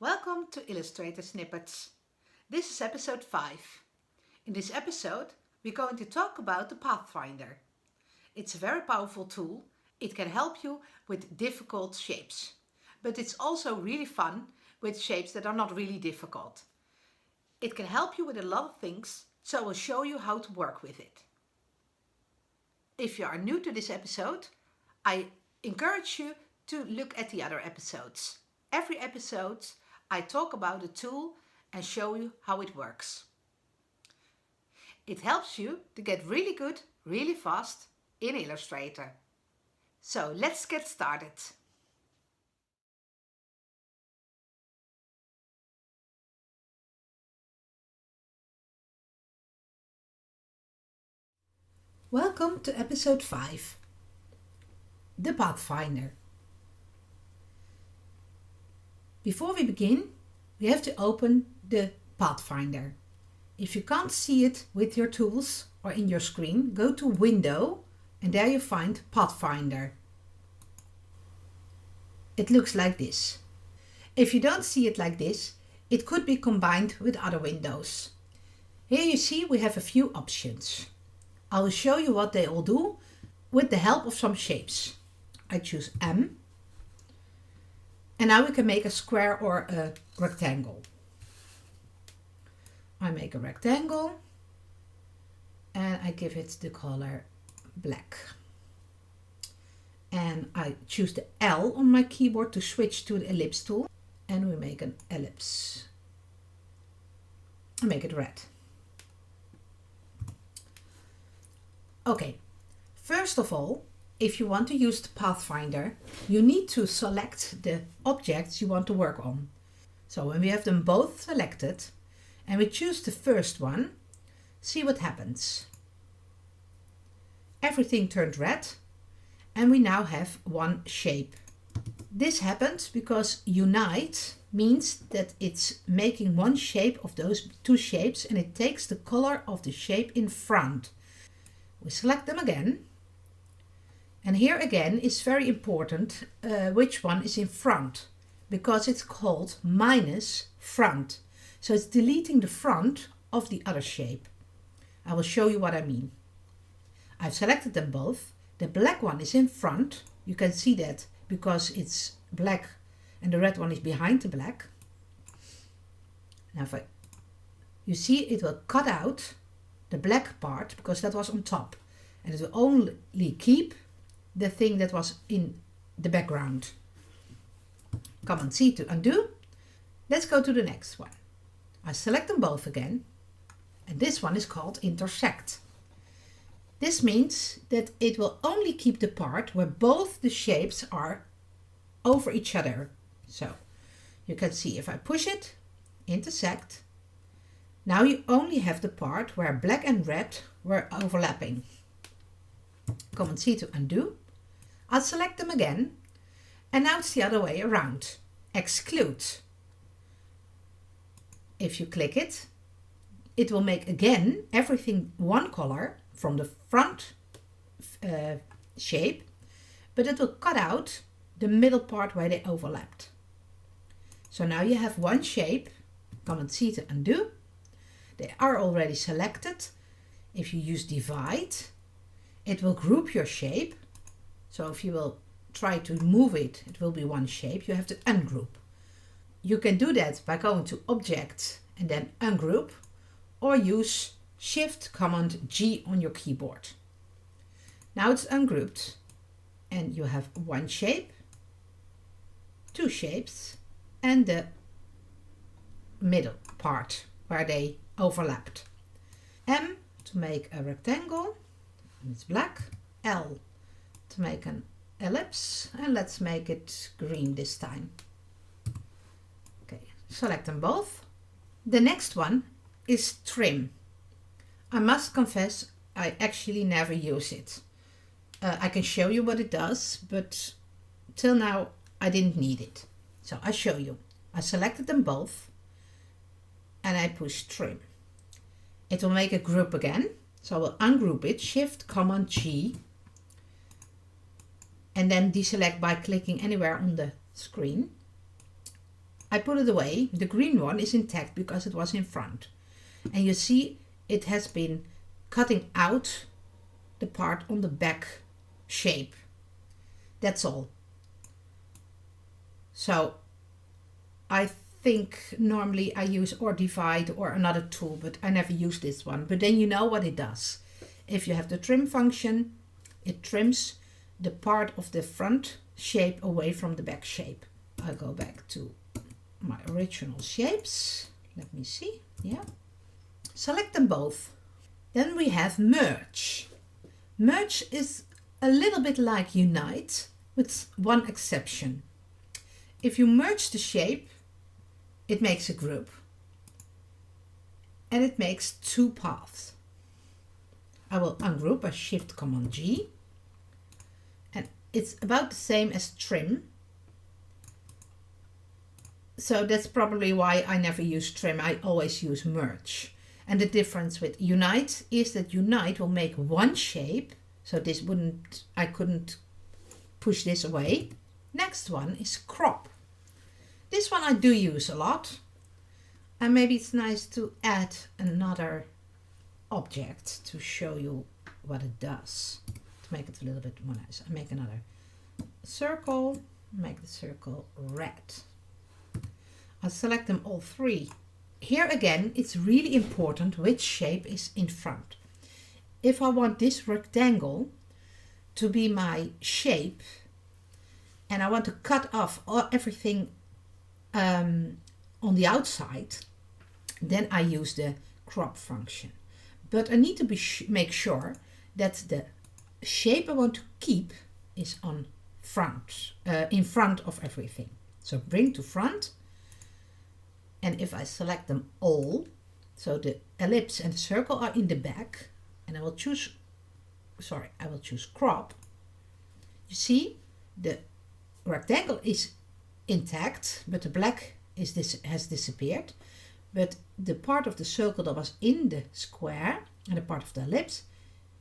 Welcome to Illustrator Snippets. This is episode 5. In this episode, we're going to talk about the Pathfinder. It's a very powerful tool. It can help you with difficult shapes, but it's also really fun with shapes that are not really difficult. It can help you with a lot of things, so I will show you how to work with it. If you are new to this episode, I encourage you to look at the other episodes. Every episode, I talk about the tool and show you how it works. It helps you to get really good, really fast in Illustrator. So let's get started. Welcome to episode 5, the Pathfinder. Before we begin, we have to open the Pathfinder. If you can't see it with your tools or in your screen, go to Window and there you find Pathfinder. It looks like this. If you don't see it like this, it could be combined with other windows. Here you see we have a few options. I will show you what they all do with the help of some shapes. I choose M. And now we can make a square or a rectangle. I make a rectangle and I give it the color black. And I choose the L on my keyboard to switch to the ellipse tool. And we make an ellipse. I make it red. Okay, first of all, if you want to use the Pathfinder, you need to select the objects you want to work on. So when we have them both selected and we choose the first one, see what happens. Everything turned red and we now have one shape. This happens because unite means that it's making one shape of those two shapes and it takes the color of the shape in front. We select them again. And here again is very important which one is in front, because it's called minus front. So it's deleting the front of the other shape. I will show you what I mean. I've selected them both. The black one is in front. You can see that because it's black and the red one is behind the black. Now you see it will cut out the black part because that was on top. And it will only keep the thing that was in the background. Command C to undo. Let's go to the next one. I select them both again. And this one is called intersect. This means that it will only keep the part where both the shapes are over each other. So you can see if I push it, intersect. Now you only have the part where black and red were overlapping. Command C to undo. I'll select them again and now it's the other way around. Exclude. If you click it, it will make again everything one color from the front shape, but it will cut out the middle part where they overlapped. So now you have one shape. Command C to undo. They are already selected. If you use divide, it will group your shape. So if you will try to move it, it will be one shape. You have to ungroup. You can do that by going to Object and then Ungroup, or use Shift Command G on your keyboard. Now it's ungrouped and you have one shape, two shapes, and the middle part where they overlapped. M to make a rectangle, and it's black. L to make an ellipse, and let's make it green this time. Okay, select them both. The next one is trim. I must confess, I actually never use it. I can show you what it does, but till now I didn't need it. So I show you. I selected them both and I push trim. It will make a group again. So I will ungroup it, Shift Command G, and then deselect by clicking anywhere on the screen. I put it away. The green one is intact because it was in front. And you see it has been cutting out the part on the back shape. That's all. So I think normally I use or divide or another tool, but I never use this one. But then you know what it does. If you have the trim function, it trims the part of the front shape away from the back shape. I'll go back to my original shapes. Let me see. Yeah. Select them both. Then we have merge. Merge is a little bit like unite with one exception. If you merge the shape, it makes a group. And it makes two paths. I will ungroup by Shift Command G. And it's about the same as trim. So that's probably why I never use trim. I always use merge. And the difference with unite is that unite will make one shape. So this wouldn't, I couldn't push this away. Next one is crop. This one I do use a lot. And maybe it's nice to add another object to show you what it does. To make it a little bit more nice. I make another circle, make the circle red. I'll select them all three. Here again, it's really important which shape is in front. If I want this rectangle to be my shape and I want to cut off everything on the outside, then I use the crop function. But I need to make sure that the shape I want to keep is on front, in front of everything. So bring to front. And if I select them all, so the ellipse and the circle are in the back, and I will choose crop, you see the rectangle is intact, but the black has disappeared. But the part of the circle that was in the square and the part of the ellipse,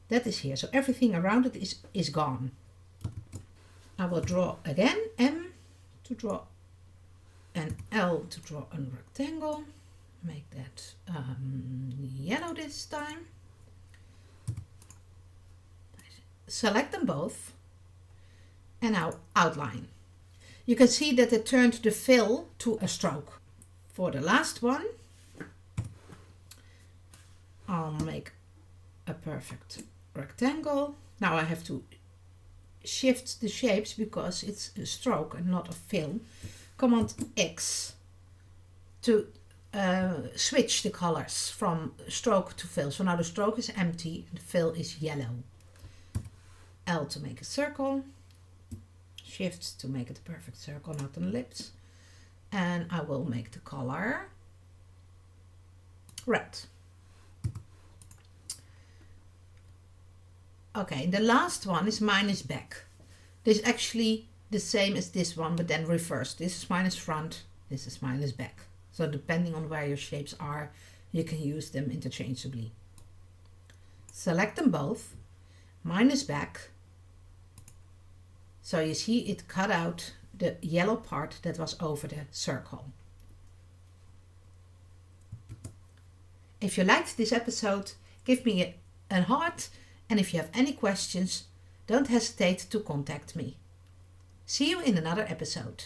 that is here. So everything around it is gone. I will draw again M to draw and L to draw a rectangle. Make that yellow this time. Select them both and now outline. You can see that it turned the fill to a stroke. For the last one, I'll make a perfect rectangle. Now I have to shift the shapes because it's a stroke and not a fill. Command X to switch the colors from stroke to fill. So now the stroke is empty and the fill is yellow. L to make a circle. Shift to make it a perfect circle, not an ellipse. And I will make the color red. Okay, the last one is minus back. This is actually the same as this one, but then reversed. This is minus front, this is minus back. So depending on where your shapes are, you can use them interchangeably. Select them both, minus back. So you see it cut out the yellow part that was over the circle. If you liked this episode, give me a heart, and if you have any questions, don't hesitate to contact me. See you in another episode.